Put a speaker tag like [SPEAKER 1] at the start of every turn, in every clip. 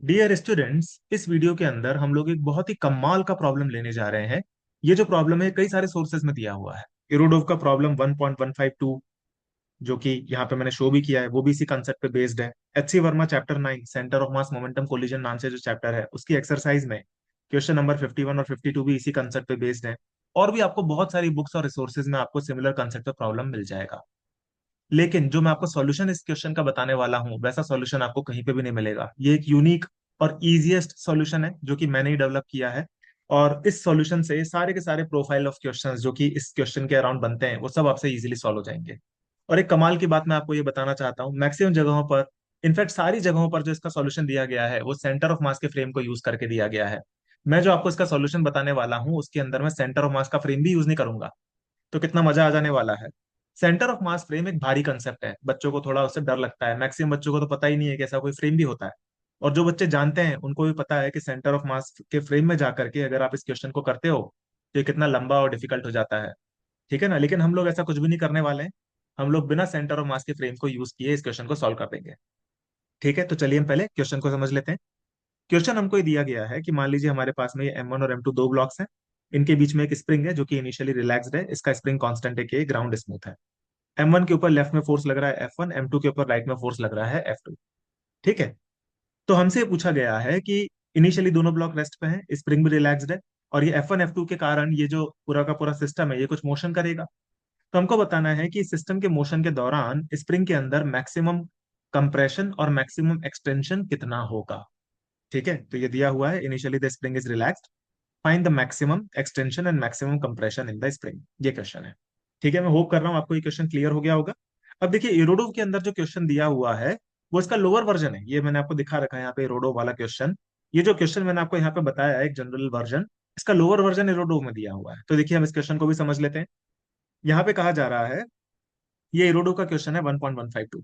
[SPEAKER 1] Dear students, इस video के अंदर हम लोग एक बहुत ही कमाल का प्रॉब्लम लेने जा रहे हैं। ये जो प्रॉब्लम है कई सारे सोर्सेज में दिया हुआ है। इरोडोव का प्रॉब्लम 1.152 जो कि यहाँ पे मैंने शो भी किया है, वो भी इसी कंसेप्ट पे बेस्ड है। H C Verma chapter 9 centre of mass momentum collision नाम से जो चैप्टर है उसकी एक्सरसाइज में क्वेश्चन नंबर 51 और 52 भी इसी कंसेप्ट पे बेस्ड है। और भी आपको बहुत सारी बुक्स और रिसोर्सेज में आपको सिमिलर कंसेप्ट पे प्रॉब्लम मिल जाएगा। लेकिन जो मैं आपको सॉल्यूशन इस क्वेश्चन का बताने वाला हूँ वैसा सॉल्यूशन आपको कहीं पे भी नहीं मिलेगा। ये एक यूनिक और इजीएस्ट सॉल्यूशन है जो कि मैंने ही डेवलप किया है। और इस सॉल्यूशन से सारे के सारे प्रोफाइल ऑफ क्वेश्चंस जो कि इस क्वेश्चन के अराउंड बनते हैं वो सब आपसे इजीली सॉल्व हो जाएंगे। और एक कमाल की बात मैं आपको ये बताना चाहता हूँ, मैक्सिमम जगहों पर, इनफैक्ट सारी जगहों पर जो इसका सॉल्यूशन दिया गया है वो सेंटर ऑफ मास के फ्रेम को यूज करके दिया गया है। मैं जो आपको इसका सॉल्यूशन बताने वाला हूँ उसके अंदर मैं सेंटर ऑफ मास का फ्रेम भी यूज नहीं करूंगा। तो कितना मजा आ जाने वाला है। सेंटर ऑफ मास फ्रेम एक भारी कंसेप्ट है, बच्चों को थोड़ा उससे डर लगता है। मैक्सिमम बच्चों को तो पता ही नहीं है कि ऐसा कोई फ्रेम भी होता है। और जो बच्चे जानते हैं उनको भी पता है कि सेंटर ऑफ मास के फ्रेम में जाकर के अगर आप इस क्वेश्चन को करते हो तो ये कितना लंबा और डिफिकल्ट हो जाता है। ठीक है ना, लेकिन हम लोग ऐसा कुछ भी नहीं करने वाले हैं। हम लोग बिना सेंटर ऑफ मास के फ्रेम को यूज किए इस क्वेश्चन को सॉल्व कर देंगे। ठीक है, तो चलिए हम पहले क्वेश्चन को समझ लेते हैं। क्वेश्चन हमको ये दिया गया है कि मान लीजिए हमारे पास में ये M1 और M2 दो ब्लॉक्स हैं। इनके बीच में एक स्प्रिंग है जो कि इनिशियली रिलैक्स्ड है, इसका स्प्रिंग कांस्टेंट है कि ग्राउंड स्मूथ है। M1 के ऊपर लेफ्ट में फोर्स लग रहा है F1, M2 के ऊपर राइट में फोर्स लग रहा है F2। ठीक है, तो हमसे पूछा गया है कि इनिशियली दोनों ब्लॉक रेस्ट पे हैं, स्प्रिंग भी रिलैक्स्ड है, और ये F1 F2 के कारण ये जो पूरा का पूरा सिस्टम है ये कुछ मोशन करेगा। तो हमको बताना है कि सिस्टम के मोशन के दौरान स्प्रिंग के अंदर मैक्सिमम कंप्रेशन और मैक्सिमम एक्सटेंशन कितना होगा। ठीक है, तो ये दिया हुआ है initially the spring is relaxed, find the maximum extension and maximum compression in the spring, ये क्वेश्चन है। ठीक है, मैं होप कर रहा हूँ आपको ये क्वेश्चन क्लियर हो गया होगा। अब देखिए इरोडोव के अंदर जो क्वेश्चन दिया हुआ है वो इसका लोअर वर्जन है। ये मैंने आपको दिखा रखा है यहाँ पे इरोडोव वाला क्वेश्चन। ये जो क्वेश्चन मैंने आपको यहाँ पे बताया है एक जनरल वर्जन, इसका लोअर वर्जन इरोडोव में दिया हुआ है। तो देखिए हम इस क्वेश्चन को भी समझ लेते हैं। यहाँ पे कहा जा रहा है, ये इरोडोव का क्वेश्चन है 1.152।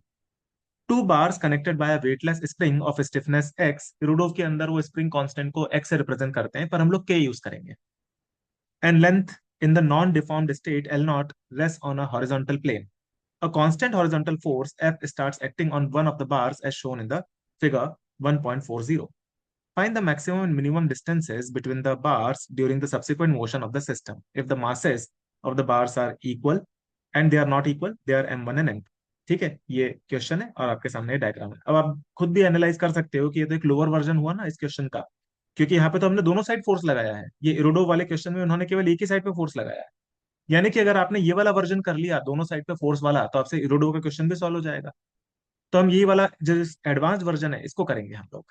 [SPEAKER 1] Two bars connected by a weightless spring of stiffness x. Irodov के अंदर वो स्प्रिंग कांस्टेंट को एक्स से रिप्रेजेंट करते हैं पर हम लोग के यूज करेंगे। And length in the non-deformed state L naught rests on a horizontal plane. A constant horizontal force F starts acting on one of the bars as shown in the figure 1.40. Find the maximum and minimum distances between the bars during the subsequent motion of the system. If the masses of the bars are equal and they are not equal, they are M1 and M2. ठीक है, ये question है और आपके सामने diagram है। अब आप खुद भी एनालाइज कर सकते हो कि ये तो एक लोअर वर्जन हुआ ना इस क्वेश्चन का, क्योंकि यहाँ पे तो हमने दोनों साइड फोर्स लगाया है। ये इरोडो वाले क्वेश्चन में उन्होंने केवल एक ही साइड पे फोर्स लगाया है। यानी कि अगर आपने ये वाला वर्जन कर लिया दोनों साइड पे फोर्स वाला तो आपसे इरोडो का क्वेश्चन भी सॉल्व हो जाएगा। तो हम यही वाला जो एडवांस वर्जन है इसको करेंगे हम लोग।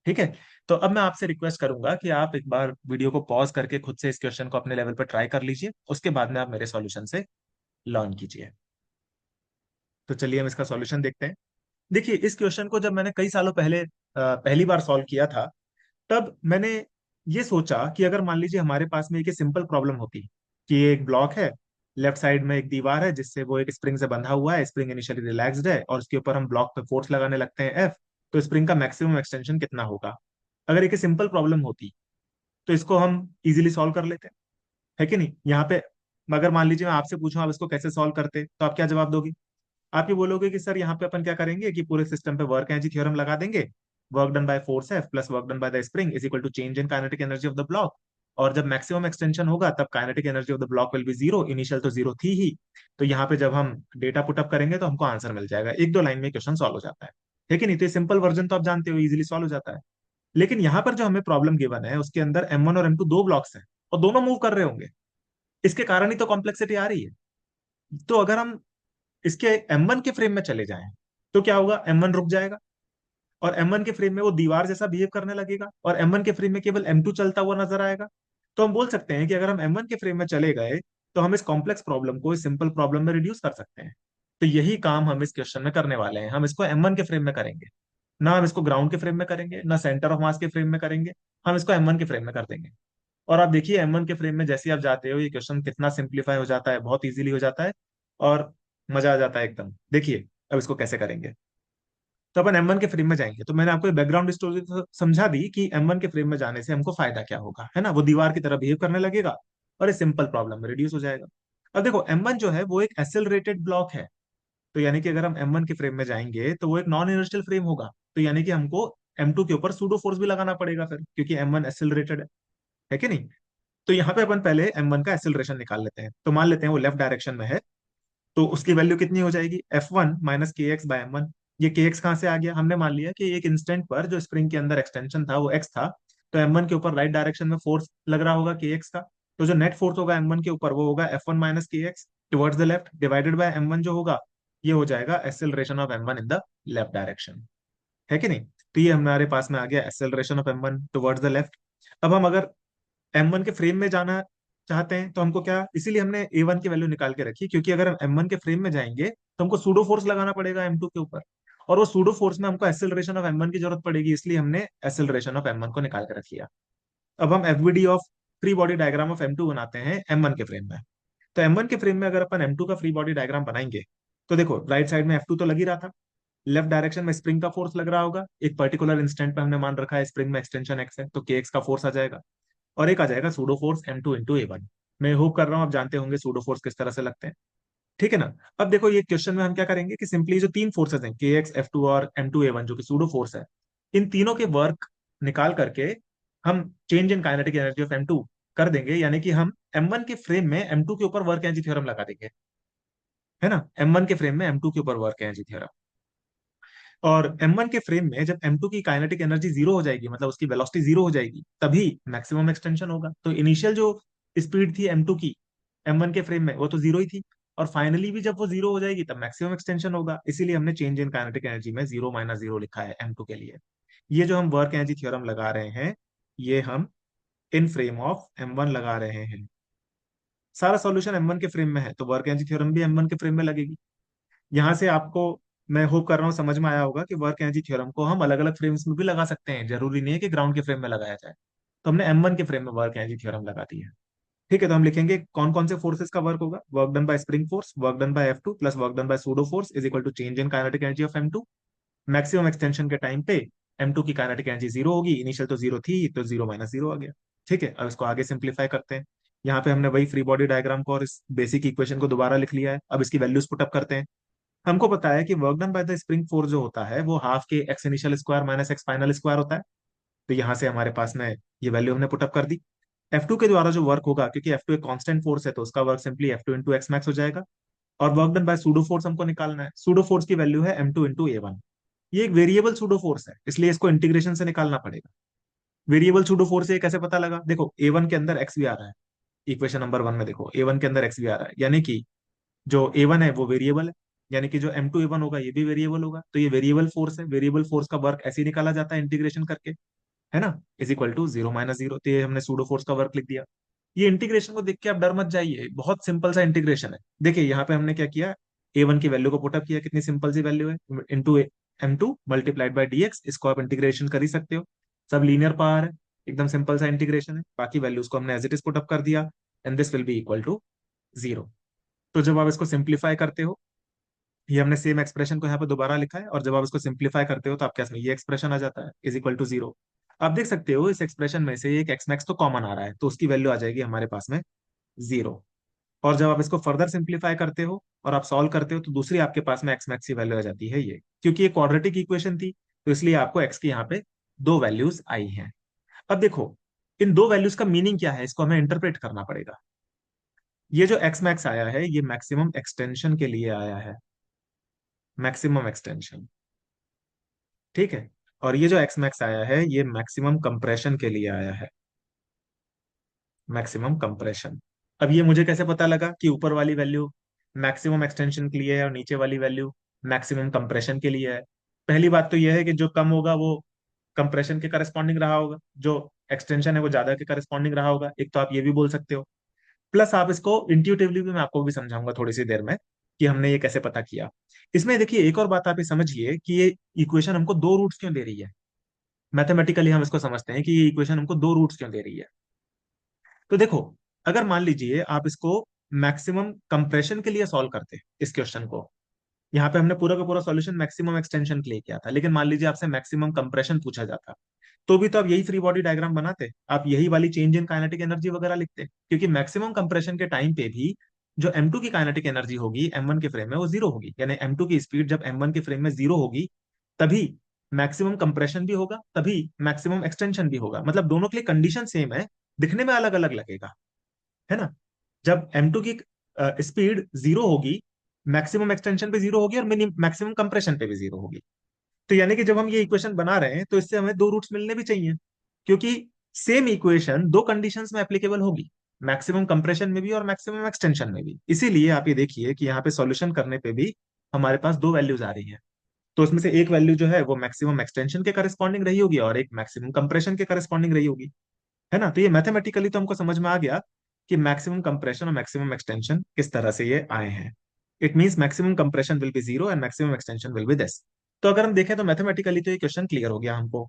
[SPEAKER 1] ठीक है, तो अब मैं आपसे रिक्वेस्ट करूंगा कि आप एक बार वीडियो को पॉज करके खुद से इस क्वेश्चन को अपने लेवल पर ट्राई कर लीजिए, उसके बाद में आप मेरे सॉल्यूशन से लर्न कीजिए। तो चलिए हम इसका सॉल्यूशन देखते हैं। देखिए इस क्वेश्चन को जब मैंने कई सालों पहले पहली बार सॉल्व किया था, तब मैंने ये सोचा कि अगर मान लीजिए हमारे पास में एक सिंपल प्रॉब्लम होती कि ये एक ब्लॉक है, लेफ्ट साइड में एक दीवार है जिससे वो एक स्प्रिंग से बंधा हुआ है, स्प्रिंग इनिशियली रिलैक्स्ड है और उसके ऊपर हम ब्लॉक पे फोर्स लगाने लगते हैं एफ। तो स्प्रिंग का मैक्सिमम एक्सटेंशन कितना होगा। अगर एक सिंपल प्रॉब्लम होती तो इसको हम इजीली सॉल्व कर लेते, है कि नहीं। यहाँ पे अगर मान लीजिए मैं आपसे पूछूं आप इसको कैसे सॉल्व करते तो आप क्या जवाब दोगे। आप ये बोलोगे कि सर यहाँ पे अपन क्या करेंगे कि पूरे सिस्टम पे वर्क एनर्जी थ्योरम लगा देंगे। Work done by force F plus work done by the spring is equal to change in kinetic energy of the block. और जब मैक्सिमम एक्सटेंशन होगा तब kinetic energy of the block will be zero, initial तो zero थी ही। तो यहाँ पे जब हम डेटा पुटअप करेंगे तो हमको आंसर मिल जाएगा, एक दो लाइन में क्वेश्चन सॉल्व हो जाता है। ठीक है नहीं, तो ये सिंपल वर्जन तो आप जानते हो इजीली सॉल्व हो जाता है। लेकिन यहाँ पर जो हमें प्रॉब्लम गिवन है उसके अंदर M1 और M2 दो ब्लॉक्स हैं और दोनों मूव कर रहे होंगे। इसके कारण ही तो कॉम्प्लेक्सिटी आ रही है। तो अगर हम इसके M1 के फ्रेम में चले जाएं तो क्या होगा, M1 रुक जाएगा और M1 के फ्रेम में वो दीवार जैसा बिहेव करने लगेगा और M1 के फ्रेम में केवल M2 चलता हुआ नजर आएगा। तो हम बोल सकते हैं कि अगर हम M1 के फ्रेम में चले गए तो हम इस कॉम्प्लेक्स प्रॉब्लम को इस सिंपल प्रॉब्लम में रिड्यूस कर सकते हैं। तो यही काम हम इस क्वेश्चन में करने वाले हैं, हम इसको M1 के फ्रेम में करेंगे। ना हम इसको ग्राउंड के फ्रेम में करेंगे ना सेंटर ऑफ मास के फ्रेम में करेंगे, हम इसको M1 के फ्रेम में कर देंगे। और आप देखिए M1 के फ्रेम में जैसे ही आप जाते हो ये क्वेश्चन कितना सिंप्लीफाई हो जाता है, बहुत इजीली हो जाता है और मजा आ जाता है एकदम। देखिए अब इसको कैसे करेंगे। तो अपन M1 के फ्रेम में जाएंगे, तो मैंने आपको बैकग्राउंड स्टोरी तो समझा दी कि M1 के फ्रेम में जाने से हमको फायदा क्या होगा, है ना। वो दीवार की तरह बिहेव करने लगेगा और इस सिंपल प्रॉब्लम में रिड्यूस हो जाएगा। अब देखो M1 जो है वो एक एक्सेलरेटेड ब्लॉक है। तो यानी कि अगर हम M1 के फ्रेम में जाएंगे तो वो एक नॉन इनर्शियल फ्रेम होगा। तो यानी कि हमको M2 के ऊपर सूडो फोर्स भी लगाना पड़ेगा फिर, क्योंकि M1 एक्सिलरेटेड है कि नहीं। तो यहाँ पे अपन पहले M1 का एक्सिलरेशन निकाल लेते हैं। तो मान लेते हैं वो लेफ्ट डायरेक्शन में है, तो उसकी वैल्यू कितनी हो जाएगी, F1 माइनस के एक्स बाय M1। ये के एक्स कहाँ से आ गया, हमने मान लिया कि एक इंस्टेंट पर जो स्प्रिंग के अंदर एक्सटेंशन था वो एक्स था, तो M1 के ऊपर राइट डायरेक्शन में फोर्स लग रहा होगा के एक्स का। तो जो नेट फोर्स होगा M1 के ऊपर वो होगा F1 माइनस के x towards the left, divided by M1 जो होगा, ये हो जाएगा acceleration of M1 in the left direction, है कि नहीं। तो ये हमारे पास में आ गया acceleration of M1 towards the left. अब हम अगर M1 के फ्रेम में जाना चाहते हैं तो हमको क्या, इसीलिए हमने A1 की वैल्यू निकाल के रखी, क्योंकि अगर हम M1 के फ्रेम में जाएंगे तो हमको सूडो फोर्स लगाना पड़ेगा M2 के ऊपर, और वो सूडो फोर्स में हमको एक्सेलरेशन ऑफ M1 की जरूरत पड़ेगी, इसलिए हमने एक्सेलरेशन ऑफ M1 को निकाल के रख लिया। अब हम FBD of free body diagram of M2 बनाते हैं M1 के फ्रेम में। तो M1 के फ्रेम में अगर अपन M2 का फ्री बॉडी डायग्राम बनाएंगे, तो देखो राइट साइड में F2 तो लग ही रहा था, लेफ्ट डायरेक्शन में स्प्रिंग का फोर्स लग रहा होगा, एक पर्टिकुलर इंस्टेंट पे हमने मान रखा है स्प्रिंग में एक्सटेंशन एक्स है, तो के एक्स का फोर्स आ जाएगा, और एक आ जाएगा pseudo force M2 into A1। मैं होप कर रहा हूं आप जानते होंगे सूडो फोर्स किस तरह से लगते हैं, ठीक है ना। अब देखो ये क्वेश्चन में हम क्या करेंगे कि सिंपली जो तीन फोर्सेस हैं के एक्स F2 और M2 A1 जो कि सूडो फोर्स है, इन तीनों के वर्क निकाल करके हम change in kinetic energy of M2 कर देंगे, यानी कि हम M1 के फ्रेम में M2 के ऊपर वर्क एनर्जी थ्योरम लगा देंगे, है ना। M1 के फ्रेम में M2 के ऊपर वर्क एनर्जी थ्योरम, और M1 के फ्रेम में जब M2 की काइनेटिक एनर्जी जीरो हो जाएगी, मतलब उसकी वेलोसिटी जीरो हो जाएगी, तभी मैक्सिमम एक्सटेंशन होगा। तो इनिशियल जो स्पीड थी M2 की M1 के फ्रेम में, वो तो जीरो ही थी, और फाइनली भी जब वो जीरो हो जाएगी तब मैक्सिमम एक्सटेंशन होगा, इसीलिए हमने चेंज इन काइनेटिक एनर्जी में जीरो माइनस जीरो लिखा है M2 के लिए। ये जो हम वर्क एनर्जी थ्योरम लगा रहे हैं, ये हम इन फ्रेम ऑफ M1 लगा रहे हैं। सारा सॉल्यूशन M1 के फ्रेम में है, तो वर्क एनर्जी थ्योरम भी M1 के फ्रेम में लगेगी। यहाँ से आपको, मैं होप कर रहा हूँ समझ में आया होगा कि वर्क एनर्जी थ्योरम को हम अलग अलग फ्रेम्स में भी लगा सकते हैं, जरूरी नहीं है कि ग्राउंड के फ्रेम में लगाया जाए। तो हमने M1 के फ्रेम में वर्क एनर्जी थ्योरम लगा दी है, ठीक है। तो हम लिखेंगे कौन कौन से फोर्सेस का वर्क होगा, work done by spring force, work done by F2 plus work done by pseudo force is equal to change in kinetic energy of M2। Maximum extension के टाइम पे M2 की काइनेटिक एनर्जी जीरो होगी, initial तो zero थी, तो zero minus zero आ गया, ठीक है। अब इसको आगे सिंप्लीफाई करते हैं। यहाँ पे हमने वही फ्री बॉडी डायग्राम को और इस बेसिक इक्वेशन को दोबारा लिख लिया है, अब इसकी वैल्यूज पुटअप करते हैं। हमको पता है कि work done by the spring force जो होता है वो हाफ के x initial square minus x final square होता है। तो यहाँ से हमारे पास में ये वैल्यू हमने पुटअप कर दी। F2 के द्वारा जो वर्क होगा, क्योंकि F2 एक कांस्टेंट फोर्स है, तो उसका work simply F2 into x max हो जाएगा। और work done by pseudo force हमको निकालना है, सूडो फोर्स की वैल्यू है M2 इंटू A1। ये एक वेरिएबल सूडो फोर्स है, इसलिए इसको इंटीग्रेशन से निकालना पड़ेगा। वेरिएबल सूडो फोर्स ये कैसे पता लगा, देखो A1 के अंदर एक्स भी आ रहा है, इक्वेशन नंबर 1 में देखो A1 के अंदर एक्स भी आ रहा है, यानी कि जो A1 है वो वेरिएबल है, यानी कि जो M2 A1 होगा ये भी वेरिएबल होगा, तो ये वेरिएबल फोर्स है। वेरिएबल फोर्स का वर्क ऐसे ही निकाला जाता है इंटीग्रेशन करके, है ना, is equal to zero minus zero. तो ये हमने सूडो फोर्स का वर्क लिख दिया। ये इंटीग्रेशन को देख के आप डर मत जाइए, बहुत सिंपल सा इंटीग्रेशन है। देखिए यहाँ पे हमने क्या किया, A1 की वैल्यू को पुटअप किया, कितनी सिंपल सी वैल्यू है, into M2 multiplied by DX, इसको आप इंटीग्रेशन कर ही सकते हो, सब लीनियर पावर है, एकदम सिंपल सा इंटीग्रेशन है। बाकी वैल्यूज को हमने एज इट इज पुटअप कर दिया, and this will be equal to zero. तो जब आप इसको सिंप्लीफाई करते हो, ये हमने सेम एक्सप्रेशन को यहाँ पे दोबारा लिखा है, और जब आप इसको सिंप्लीफाई करते हो तो आपके पास में ये एक्सप्रेशन आ जाता है इज इक्वल टू जीरो। आप देख सकते हो इस एक्सप्रेशन में से एक एक्स मैक्स तो कॉमन आ रहा है, तो उसकी वैल्यू आ जाएगी हमारे पास में जीरो। और जब आप इसको फर्दर सिंप्लीफाई करते हो और आप सॉल्व करते हो, तो दूसरी आपके पास में एक्स मैक्स की वैल्यू आ जाती है ये, क्योंकि ये क्वाड्रेटिक इक्वेशन थी, तो इसलिए आपको एक्स की यहाँ पे दो वैल्यूज आई हैं। अब देखो इन दो वैल्यूज का मीनिंग क्या है, इसको हमें इंटरप्रेट करना पड़ेगा। ये जो एक्स मैक्स आया है ये मैक्सिमम एक्सटेंशन के लिए आया है, मैक्सिमम एक्सटेंशन, ठीक है। और ये जो एक्स मैक्स आया है ये मैक्सिमम कंप्रेशन के लिए आया है, मैक्सिमम कंप्रेशन। अब ये मुझे कैसे पता लगा कि ऊपर वाली वैल्यू मैक्सिमम एक्सटेंशन के लिए है और नीचे वाली वैल्यू मैक्सिमम कंप्रेशन के लिए है। पहली बात तो यह है कि जो कम होगा वो कंप्रेशन के करस्पॉन्डिंग रहा होगा, जो एक्सटेंशन है वो ज्यादा के करस्पॉन्डिंग रहा होगा, एक तो आप ये भी बोल सकते हो। प्लस आप इसको इंट्यूटिवली भी, मैं आपको भी समझाऊंगा थोड़ी सी देर में कि हमने ये कैसे पता किया। इसमें देखिए एक और बात आप ये समझिए कि ये इक्वेशन हमको दो रूट्स क्यों दे रही है। मैथमेटिकली हम इसको समझते हैं कि ये इक्वेशन हमको दो रूट्स क्यों दे रही है। तो देखो, अगर मान लीजिए आप इसको मैक्सिमम कंप्रेशन के लिए सॉल्व करते इस क्वेश्चन को, यहाँ पे हमने पूरा का पूरा सॉल्यूशन मैक्सिमम एक्सटेंशन के लिए किया था, लेकिन मान लीजिए आपसे मैक्सिमम कंप्रेशन पूछा जाता, तो भी तो आप यही फ्री बॉडी डायग्राम बनाते, आप यही वाली चेंज इन काइनेटिक एनर्जी वगैरह लिखते, क्योंकि मैक्सिमम कंप्रेशन के टाइम पे भी जो M2 की काइनेटिक एनर्जी होगी M1 के फ्रेम में वो जीरो होगी, यानी M2 की स्पीड जब M1 के फ्रेम में जीरो होगी, तभी मैक्सिमम कंप्रेशन भी होगा तभी मैक्सिमम एक्सटेंशन भी होगा, मतलब दोनों के लिए कंडीशन सेम है, दिखने में अलग अलग लगेगा, है ना। जब M2 की स्पीड जीरो होगी, मैक्सिमम एक्सटेंशन पे जीरो होगी और मैक्सिमम कंप्रेशन पे भी जीरो होगी। तो यानी कि जब हम ये इक्वेशन बना रहे हैं तो इससे हमें दो रूट्स मिलने भी चाहिए, क्योंकि सेम इक्वेशन दो कंडीशंस में एप्लीकेबल होगी, मैक्सिमम कंप्रेशन में भी और मैक्सिमम एक्सटेंशन में भी। इसीलिए आप ये देखिए कि यहाँ पे सॉल्यूशन करने पे भी हमारे पास दो वैल्यूज आ रही हैं। तो उसमें से एक वैल्यू जो है वो मैक्सिमम एक्सटेंशन के करस्पॉन्डिंग रही होगी और एक मैक्सिमम कंप्रेशन के करस्पॉन्डिंग रही होगी, है ना। तो ये मैथमेटिकली तो हमको समझ में आ गया कि मैक्सिमम कंप्रेशन और मैक्सिमम एक्सटेंशन किस तरह से ये आए हैं। It means maximum compression will be zero and maximum extension will be this. तो अगर हम देखें तो मैथमेटिकली तो ये क्वेश्चन क्लियर हो गया हमको।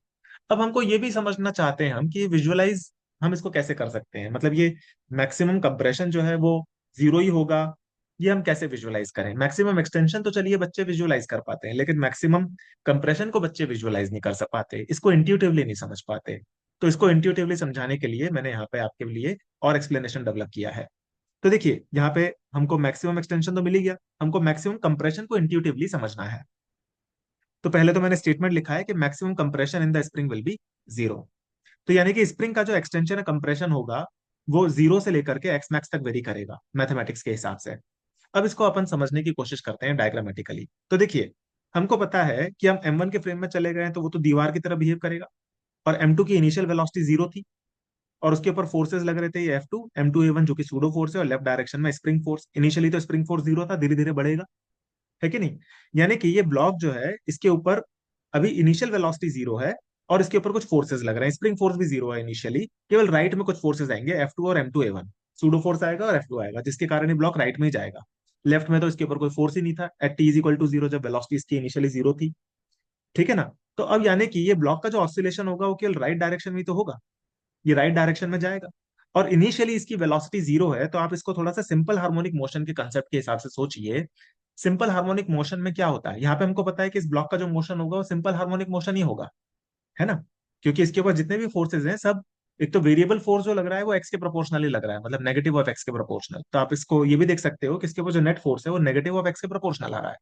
[SPEAKER 1] अब हमको ये भी समझना चाहते हैं हम कि विजुअलाइज हम इसको कैसे कर सकते हैं, मतलब ये मैक्सिमम कंप्रेशन जो है वो जीरो ही होगा, ये हम कैसे विजुअलाइज करें। मैक्सिमम एक्सटेंशन तो चलिए बच्चे विजुअलाइज कर पाते हैं, लेकिन मैक्सिमम कंप्रेशन को बच्चे विजुअलाइज नहीं कर पाते, इसको इंट्यूटिवली नहीं समझ पाते। तो इसको इंट्यूटिवली समझाने के लिए मैंने यहाँ पे आपके लिए और एक्सप्लेनेशन डेवलप किया है। तो देखिए यहाँ पे हमको मैक्सिमम एक्सटेंशन तो मिल ही गया, हमको मैक्सिमम कंप्रेशन को इंट्यूटिवली समझना है। तो पहले तो मैंने स्टेटमेंट लिखा है कि maximum compression in the spring will be zero. तो यानी कि स्प्रिंग का जो एक्सटेंशन है कंप्रेशन होगा वो जीरो से लेकर के एक्स मैक्स तक वेरी करेगा मैथमेटिक्स के हिसाब से। अब इसको अपन समझने की कोशिश करते हैं डायग्रामेटिकली। तो देखिए हमको पता है कि हम M1 के फ्रेम में चले गए हैं तो वो तो दीवार की तरह बिहेव करेगा, और M2 की इनिशियल वेलोसिटी जीरो थी और उसके ऊपर फोर्सेस लग रहे थे ये F2 M2A1 जो कि सूडो फोर्स है, और लेफ्ट डायरेक्शन में स्प्रिंग फोर्स। इनिशियली तो स्प्रिंग फोर्स जीरो था, धीरे धीरे बढ़ेगा, है कि नहीं। यानी कि ये ब्लॉक जो है इसके ऊपर अभी इनिशियल वेलोसिटी जीरो है और इसके ऊपर कुछ फोर्सेस लग रहे हैं, स्प्रिंग फोर्स भी जीरो है इनिशियली, केवल राइट में कुछ फोर्सेस आएंगे F2 और M2A1, सूडो फोर्स आएगा और F2 आएगा, जिसके कारण ये ब्लॉक राइट में ही जाएगा। लेफ्ट में तो इसके ऊपर कोई फोर्स ही नहीं था at T is equal to zero, जब वेलोसिटी इसकी इनिशियली जीरो थी, ठीक है ना। तो अब यानी कि ये ब्लॉक का जो ऑसिलेशन होगा वो केवल राइट डायरेक्शन में ही तो होगा, ये राइट डायरेक्शन में जाएगा। और इनिशियली इसकी वेलोसिटी जीरो है, तो आप इसको थोड़ा सा सिंपल हार्मोनिक मोशन के कंसेप्ट के हिसाब से सोचिए। सिंपल हार्मोनिक मोशन में क्या होता है, यहाँ पे हमको पता है कि इस ब्लॉक का जो मोशन होगा वो सिंपल हार्मोनिक मोशन ही होगा, है ना। क्योंकि इसके ऊपर जितने भी फोर्सेज हैं सब, एक तो वेरिएबल फोर्स जो लग रहा है वो एक्स के प्रोपोर्शनली लग रहा है, मतलब नेगेटिव ऑफ एक्स के प्रोपोर्शनल। तो आप इसको ये भी देख सकते हो कि इसके ऊपर जो नेट फोर्स है वो नेगेटिव ऑफ एक्स के प्रोपोर्शनल आ रहा है,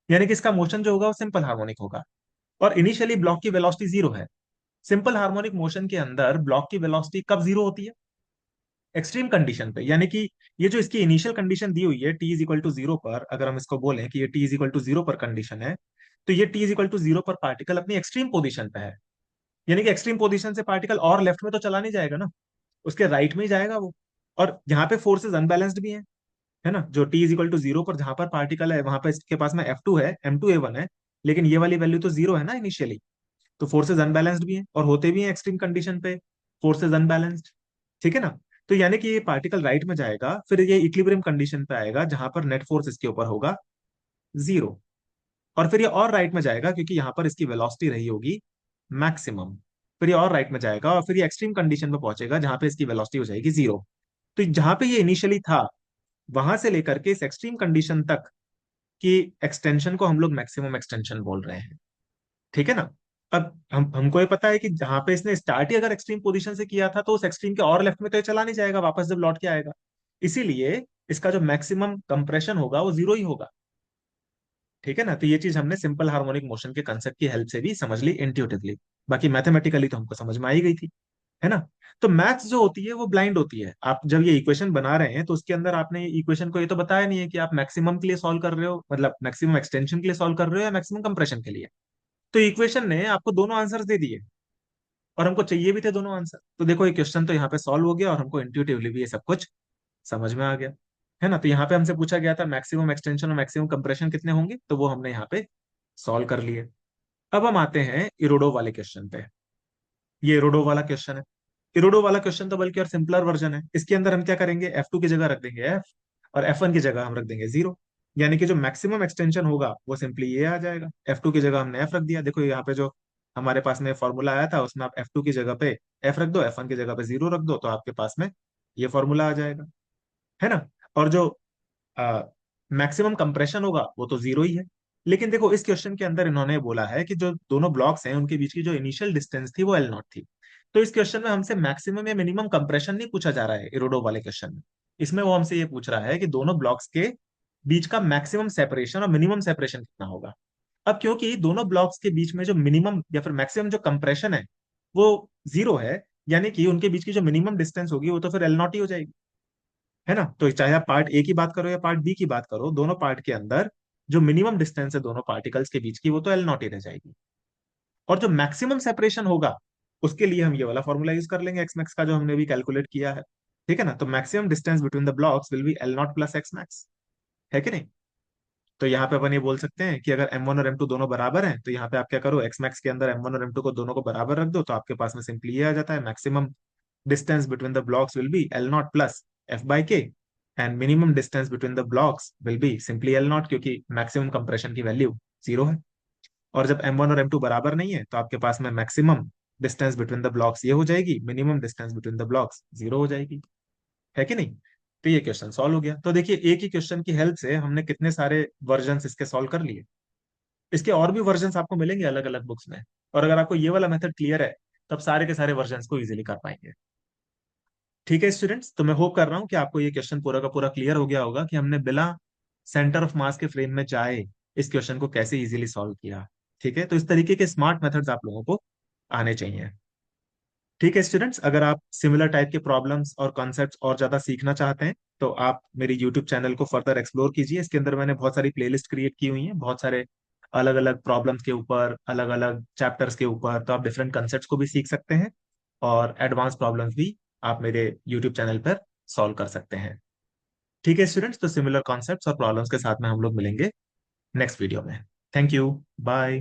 [SPEAKER 1] यानी कि इसका मोशन जो होगा वो सिंपल हार्मोनिक होगा। और इनिशियली ब्लॉक की वेलोसिटी जीरो है। सिंपल हार्मोनिक मोशन के अंदर ब्लॉक की वेलोसिटी कब जीरो होती है, एक्सट्रीम कंडीशन पे। यानी कि ये जो इसकी इनिशियल कंडीशन दी हुई है T is equal to zero पर, अगर हम इसको बोलें कि ये T is equal to zero पर कंडीशन है, तो ये T is equal to zero पर पार्टिकल अपनी एक्सट्रीम पोजीशन पे है। यानी कि एक्सट्रीम पोजीशन से पार्टिकल और लेफ्ट में तो चला नहीं जाएगा ना, उसके राइट में ही जाएगा वो। और यहाँ पे फोर्सेज अनबैलेंस्ड भी हैं, है ना। जो T is equal to zero पर जहां पर पार्टिकल है वहां पर इसके पास में F2 है, M2A1 है, लेकिन ये वाली वैल्यू तो जीरो है ना इनिशियली। तो फोर्सेज अनबैलेंस्ड भी हैं और होते भी हैं एक्सट्रीम कंडीशन पे फोर्सेज अनबैलेंस्ड, ठीक है ना। तो यानी कि ये पार्टिकल राइट में जाएगा, फिर ये इक्विलिब्रियम कंडीशन पे आएगा जहां पर नेट फोर्स इसके ऊपर होगा जीरो, और फिर ये और राइट में जाएगा क्योंकि यहाँ पर इसकी वेलोसिटी रही होगी मैक्सिमम। फिर ये और राइट में जाएगा और फिर ये एक्सट्रीम कंडीशन पे पहुंचेगा जहां पे इसकी वेलोसिटी हो जाएगी जीरो। तो जहां पे ये इनिशियली था वहां से लेकर के इस एक्सट्रीम कंडीशन तक की एक्सटेंशन को हम लोग मैक्सिमम एक्सटेंशन बोल रहे हैं, ठीक है ना। अब हमको ये पता है कि जहां पे इसने स्टार्ट ही अगर एक्सट्रीम पोजीशन से किया था तो उस एक्सट्रीम के और लेफ्ट में तो ये चला नहीं जाएगा वापस जब लौट के आएगा। इसीलिए इसका जो मैक्सिमम कंप्रेशन होगा वो जीरो ही होगा, ठीक है ना। तो ये चीज हमने सिंपल हार्मोनिक मोशन के कंसेप्ट की हेल्प से भी समझ ली इंट्यूटिवली। बाकी मैथमेटिकली तो हमको समझ में आ ही गई थी, है ना। तो मैथ्स जो होती है वो ब्लाइंड होती है। आप जब ये इक्वेशन बना रहे हैं तो उसके अंदर आपने इक्वेशन को ये तो बताया नहीं है कि आप मैक्सिमम के लिए सॉल्व कर रहे हो, मतलब मैक्सिमम एक्सटेंशन के लिए सॉल्व कर रहे हो या मैक्सिमम कंप्रेशन के लिए। तो इक्वेशन ने आपको दोनों आंसर दे दिए और हमको चाहिए भी थे दोनों आंसर। तो देखो ये क्वेश्चन तो यहाँ पे सॉल्व हो गया और हमको इंट्यूटिवली भी ये सब कुछ समझ में आ गया, है ना। तो यहाँ पे हमसे पूछा गया था मैक्सिमम एक्सटेंशन और मैक्सिमम कंप्रेशन कितने होंगे, तो वो हमने यहाँ पे सॉल्व कर लिए। अब हम आते हैं इरोडो वाले क्वेश्चन पे। ये इरोडो वाला क्वेश्चन है। इरोडो वाला क्वेश्चन तो बल्कि और सिंपलर वर्जन है। इसके अंदर हम क्या करेंगे, F2 की जगह रख देंगे F और F1 की जगह हम रख देंगे जीरो। यानी कि जो मैक्सिमम एक्सटेंशन होगा वो सिंपली ये आ जाएगा। F2 की जगह हमने F रख दिया, देखो यहाँ पे जो हमारे पास में फॉर्मूला आया था उसमें आप F2 की जगह पे F रख दो, F1 की जगह पे जीरो रख दो, तो आपके पास में ये फॉर्मूला आ जाएगा, है ना। और जो मैक्सिमम कंप्रेशन होगा वो तो जीरो ही है। लेकिन देखो इस क्वेश्चन के अंदर इन्होंने बोला है कि जो दोनों ब्लॉक्स हैं उनके बीच की जो इनिशियल डिस्टेंस थी वो L नॉट थी। तो इस क्वेश्चन में हमसे मैक्सिमम या मिनिमम कंप्रेशन नहीं पूछा जा रहा है इरोडो वाले क्वेश्चन में। इसमें वो हमसे ये पूछ रहा है कि दोनों ब्लॉक्स के बीच का मैक्सिमम सेपरेशन और मिनिमम सेपरेशन कितना होगा। अब क्योंकि दोनों ब्लॉक्स के बीच में जो मिनिमम या फिर मैक्सिमम जो कंप्रेशन है वो जीरो है, यानी कि उनके बीच की जो मिनिमम डिस्टेंस होगी वो तो फिर एल नॉट ही हो जाएगी, है ना। तो चाहे आप पार्ट ए की बात करो या पार्ट बी की बात करो, दोनों पार्ट के अंदर जो मिनिमम डिस्टेंस है दोनों पार्टिकल्स के बीच की वो तो एल नॉट ही रह जाएगी। और जो मैक्सिमम सेपरेशन होगा उसके लिए हम ये वाला फॉर्मूला यूज कर लेंगे एक्स मैक्स का, जो हमने भी कैलकुलेट किया है। ठीक है ना। तो maximum distance between the blocks will be L nought plus x max, है कि नहीं। तो यहाँ पे अपन ये बोल सकते हैं कि अगर M1 और M2 दोनों बराबर हैं तो यहाँ पे आप क्या करो, एक्स मैक्स के अंदर M1 और M2 को दोनों को बराबर रख दो, तो आपके पास में सिंपली ये आ जाता है, maximum distance between the blocks will be L nought plus F by K, and minimum distance between the blocks will be simply L nought, क्योंकि मैक्सिमम कंप्रेशन की वैल्यू जीरो है। और जब M1 और M2 बराबर नहीं है तो आपके पास में maximum distance between the blocks ये हो जाएगी, minimum distance between the blocks zero हो जाएगी, है कि नहीं। तो ये क्वेश्चन सॉल्व हो गया। तो देखिए एक ही क्वेश्चन की हेल्प से हमने कितने सारे वर्जन्स इसके सॉल्व कर लिए। इसके और भी वर्जन्स आपको मिलेंगे अलग अलग बुक्स में, और अगर आपको ये वाला मेथड क्लियर है तब सारे के सारे वर्जन्स को इजीली कर पाएंगे। ठीक है स्टूडेंट्स, तो मैं होप कर रहा हूँ कि आपको ये क्वेश्चन पूरा का पूरा क्लियर हो गया होगा कि हमने बिना सेंटर ऑफ मास के फ्रेम में जाए इस क्वेश्चन को कैसे इजीली सॉल्व किया। ठीक है, तो इस तरीके के स्मार्ट मेथड्स आप लोगों को आने चाहिए। ठीक है स्टूडेंट्स, अगर आप सिमिलर टाइप के प्रॉब्लम्स और कॉन्सेप्ट्स और ज्यादा सीखना चाहते हैं तो आप मेरी यूट्यूब चैनल को फर्दर एक्सप्लोर कीजिए। इसके अंदर मैंने बहुत सारी प्लेलिस्ट क्रिएट की हुई हैं, बहुत सारे अलग अलग प्रॉब्लम्स के ऊपर, अलग अलग चैप्टर्स के ऊपर, तो आप डिफरेंट कंसेप्ट्स को भी सीख सकते हैं और एडवांस प्रॉब्लम्स भी आप मेरे यूट्यूब चैनल पर सॉल्व कर सकते हैं। ठीक है स्टूडेंट्स, तो सिमिलर कॉन्सेप्ट्स और प्रॉब्लम्स के साथ में हम लोग मिलेंगे नेक्स्ट वीडियो में। Thank you, bye.